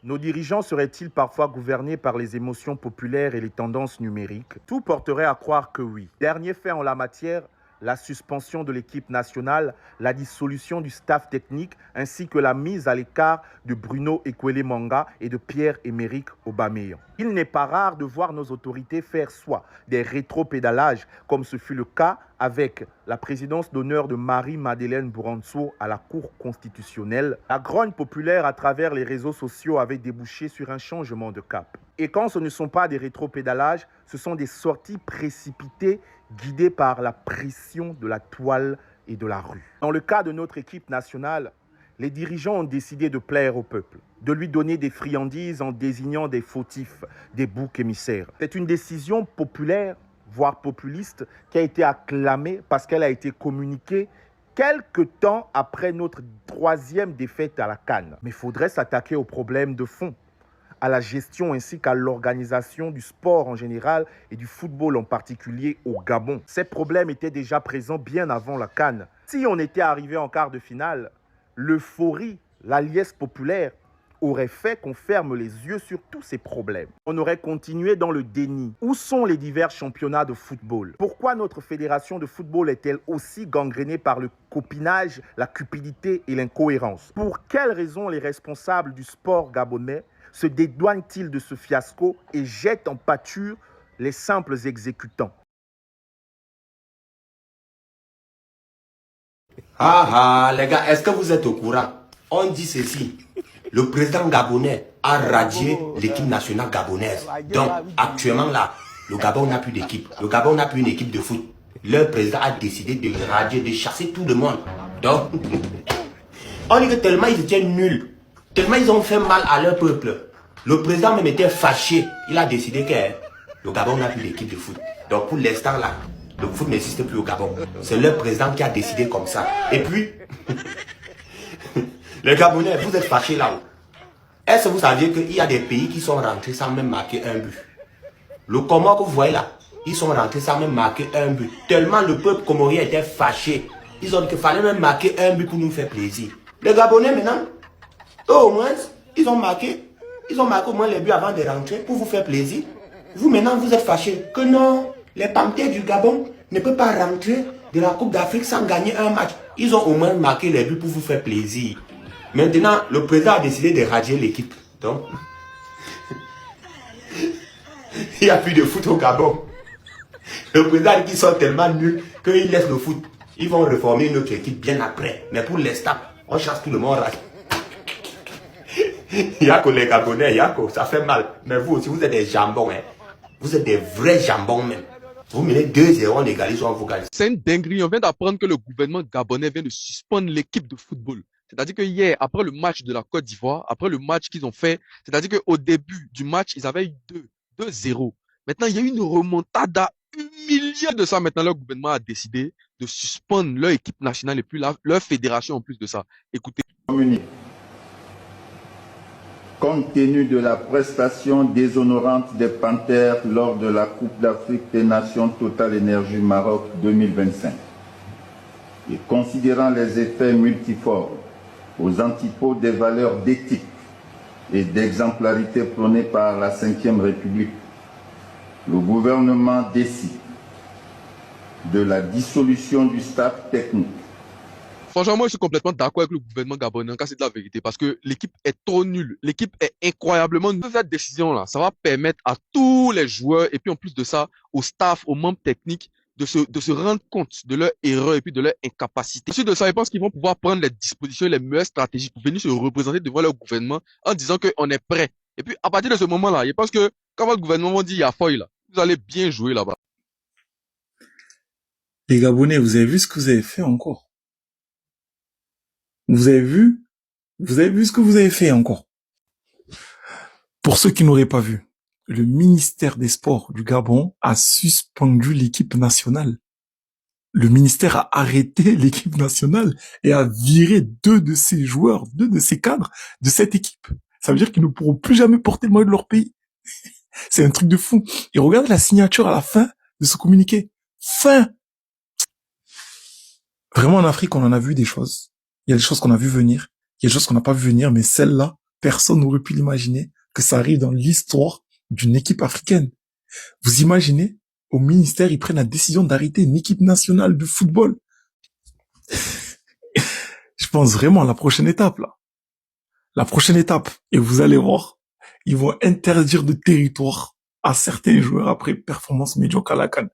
Nos dirigeants seraient-ils parfois gouvernés par les émotions populaires et les tendances numériques? Tout porterait à croire que oui. Dernier fait en la matière, la suspension de l'équipe nationale, la dissolution du staff technique ainsi que la mise à l'écart de Bruno Ekwele Manga et de Pierre-Emerick Aubameyang. Il n'est pas rare de voir nos autorités faire soit des rétropédalages, comme ce fut le cas avec la présidence d'honneur de Marie-Madeleine Bouranceau à la Cour constitutionnelle. La grogne populaire à travers les réseaux sociaux avait débouché sur un changement de cap. Et quand ce ne sont pas des rétropédalages, ce sont des sorties précipitées guidées par la pression de la toile et de la rue. Dans le cas de notre équipe nationale, les dirigeants ont décidé de plaire au peuple, de lui donner des friandises en désignant des fautifs, des boucs émissaires. C'est une décision populaire, voire populiste, qui a été acclamée parce qu'elle a été communiquée quelque temps après notre 3e défaite à la CAN. Mais il faudrait s'attaquer aux problèmes de fond, à la gestion ainsi qu'à l'organisation du sport en général et du football en particulier au Gabon. Ces problèmes étaient déjà présents bien avant la CAN. Si on était arrivé en quart de finale, l'euphorie, la liesse populaire aurait fait qu'on ferme les yeux sur tous ces problèmes. On aurait continué dans le déni. Où sont les divers championnats de football? Pourquoi notre fédération de football est-elle aussi gangrénée par le copinage, la cupidité et l'incohérence? Pour quelles raisons les responsables du sport gabonais se dédouanent-ils de ce fiasco et jettent en pâture les simples exécutants? Ah ah, les gars, est-ce que vous êtes au courant? On dit ceci. Le président gabonais a radié l'équipe nationale gabonaise. Donc, actuellement là, le Gabon n'a plus d'équipe. Le Gabon n'a plus une équipe de foot. Le président a décidé de radier, de chasser tout le monde. Donc, on dit que tellement ils étaient nuls, tellement ils ont fait mal à leur peuple. Le président même était fâché. Il a décidé que le Gabon n'a plus d'équipe de foot. Donc, pour l'instant là, le foot n'existe plus au Gabon. C'est le président qui a décidé comme ça. Et puis, les Gabonais, vous êtes fâchés là-haut. Est-ce que vous saviez qu'il y a des pays qui sont rentrés sans même marquer un but? Le Comore que vous voyez là, ils sont rentrés sans même marquer un but. Tellement le peuple comorien était fâché. Ils ont dit qu'il fallait même marquer un but pour nous faire plaisir. Les Gabonais maintenant, eux au moins, ils ont marqué au moins les buts avant de rentrer pour vous faire plaisir. Vous maintenant, vous êtes fâchés que non, les Panthères du Gabon ne peuvent pas rentrer de la Coupe d'Afrique sans gagner un match. Ils ont au moins marqué les buts pour vous faire plaisir. Maintenant, le président a décidé de radier l'équipe. Donc, il n'y a plus de foot au Gabon. Le président a dit qu'ils sont tellement nuls qu'ils laissent le foot. Ils vont reformer une autre équipe bien après. Mais pour l'instant, on chasse tout le monde. Yako les Gabonais, Yako, ça fait mal. Mais vous aussi, vous êtes des jambons. Hein. Vous êtes des vrais jambons même. Vous menez 2-0, on égalise, on vous gagne. C'est une dinguerie. On vient d'apprendre que le gouvernement gabonais vient de suspendre l'équipe de football. C'est-à-dire que hier, après le match de la Côte d'Ivoire, après le match qu'ils ont fait, c'est-à-dire qu'au début du match, ils avaient eu 2-0. Maintenant, il y a eu une remontada humiliante de ça. Maintenant, leur gouvernement a décidé de suspendre leur équipe nationale et puis leur fédération en plus de ça. Écoutez. Compte tenu de la prestation déshonorante des Panthères lors de la Coupe d'Afrique des Nations Total Énergie Maroc 2025, et considérant les effets multiformes aux antipodes des valeurs d'éthique et d'exemplarité prônées par la Ve République, le gouvernement décide de la dissolution du staff technique. Franchement, moi, je suis complètement d'accord avec le gouvernement gabonais, car c'est de la vérité, parce que l'équipe est trop nulle. L'équipe est incroyablement nulle. Cette décision-là, ça va permettre à tous les joueurs, et puis en plus de ça, au staff, aux membres techniques, de se rendre compte de leur erreur et puis de leur incapacité. Ensuite de ça, je pense qu'ils vont pouvoir prendre les dispositions, les meilleures stratégies pour venir se représenter devant leur gouvernement en disant qu'on est prêt. Et puis, à partir de ce moment-là, je pense que quand votre gouvernement va dire il y a feuille là, vous allez bien jouer là-bas. Les Gabonais, vous avez vu ce que vous avez fait encore? Vous avez vu ce que vous avez fait encore? Pour ceux qui n'auraient pas vu, le ministère des Sports du Gabon a suspendu l'équipe nationale. Le ministère a arrêté l'équipe nationale et a viré 2 de ses joueurs, 2 de ses cadres de cette équipe. Ça veut dire qu'ils ne pourront plus jamais porter le maillot de leur pays. C'est un truc de fou. Et regardez la signature à la fin de ce communiqué. Fin! Vraiment, en Afrique, on en a vu des choses. Il y a des choses qu'on a vu venir. Il y a des choses qu'on n'a pas vu venir, mais celle-là, personne n'aurait pu l'imaginer que ça arrive dans l'histoire d'une équipe africaine. Vous imaginez, au ministère, ils prennent la décision d'arrêter une équipe nationale de football. Je pense vraiment à la prochaine étape, là. La prochaine étape. Et vous allez voir, ils vont interdire de territoire à certains joueurs après performance médiocre à la CAN.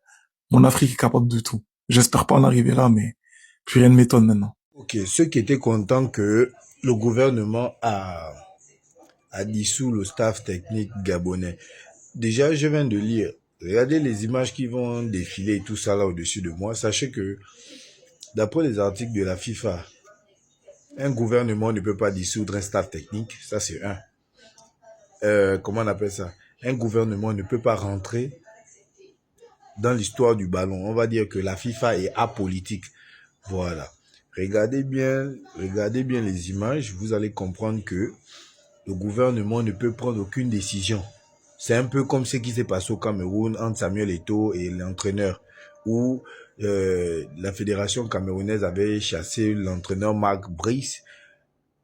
Mon Afrique est capable de tout. J'espère pas en arriver là, mais plus rien ne m'étonne maintenant. Ok, ceux qui étaient contents que le gouvernement a dissous le staff technique gabonais. Déjà, je viens de lire. Regardez les images qui vont défiler et tout ça là au-dessus de moi. Sachez que, d'après les articles de la FIFA, un gouvernement ne peut pas dissoudre un staff technique. Ça, c'est un. Comment on appelle ça? Un gouvernement ne peut pas rentrer dans l'histoire du ballon. On va dire que la FIFA est apolitique. Voilà. Regardez bien les images. Vous allez comprendre que le gouvernement ne peut prendre aucune décision. C'est un peu comme ce qui s'est passé au Cameroun entre Samuel Eto'o et l'entraîneur, où la fédération camerounaise avait chassé l'entraîneur Marc Brice.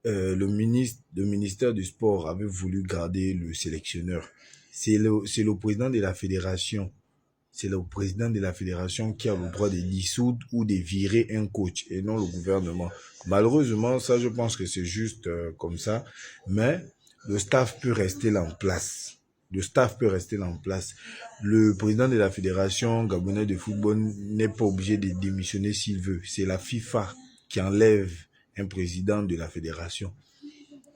Le ministère du Sport avait voulu garder le sélectionneur. C'est le président de la fédération. C'est le président de la fédération qui a le droit de dissoudre ou de virer un coach et non le gouvernement. Malheureusement, ça, je pense que c'est juste comme ça. Mais le staff peut rester là en place. Le staff peut rester là en place. Le président de la fédération gabonaise de football n'est pas obligé de démissionner s'il veut. C'est la FIFA qui enlève un président de la fédération.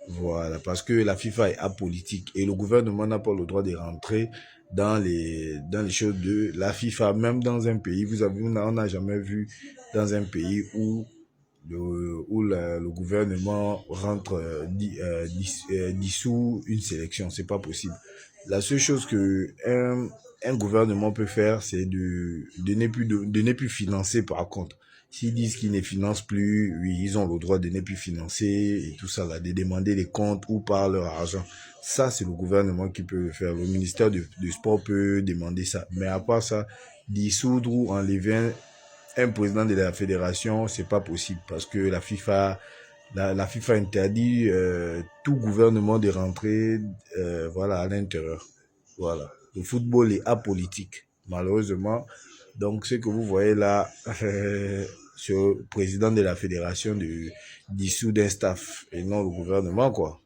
Voilà, parce que la FIFA est apolitique et le gouvernement n'a pas le droit de rentrer dans les choses de la FIFA, même dans un pays. On n'a jamais vu dans un pays où le gouvernement rentre dissout une sélection. C'est pas possible. La seule chose que un gouvernement peut faire, c'est de ne plus financer par contre. S'ils disent qu'ils ne financent plus, oui, ils ont le droit de ne plus financer et tout ça là, de demander les comptes où part leur argent. Ça, c'est le gouvernement qui peut le faire. Le ministère du Sport peut demander ça. Mais à part ça, dissoudre ou enlever un président de la fédération, c'est pas possible parce que la FIFA interdit tout gouvernement de rentrer voilà, à l'intérieur. Voilà. Le football est apolitique, malheureusement. Donc, ce que vous voyez là, c'est le président de la fédération de dissoudre un staff et non le gouvernement, quoi.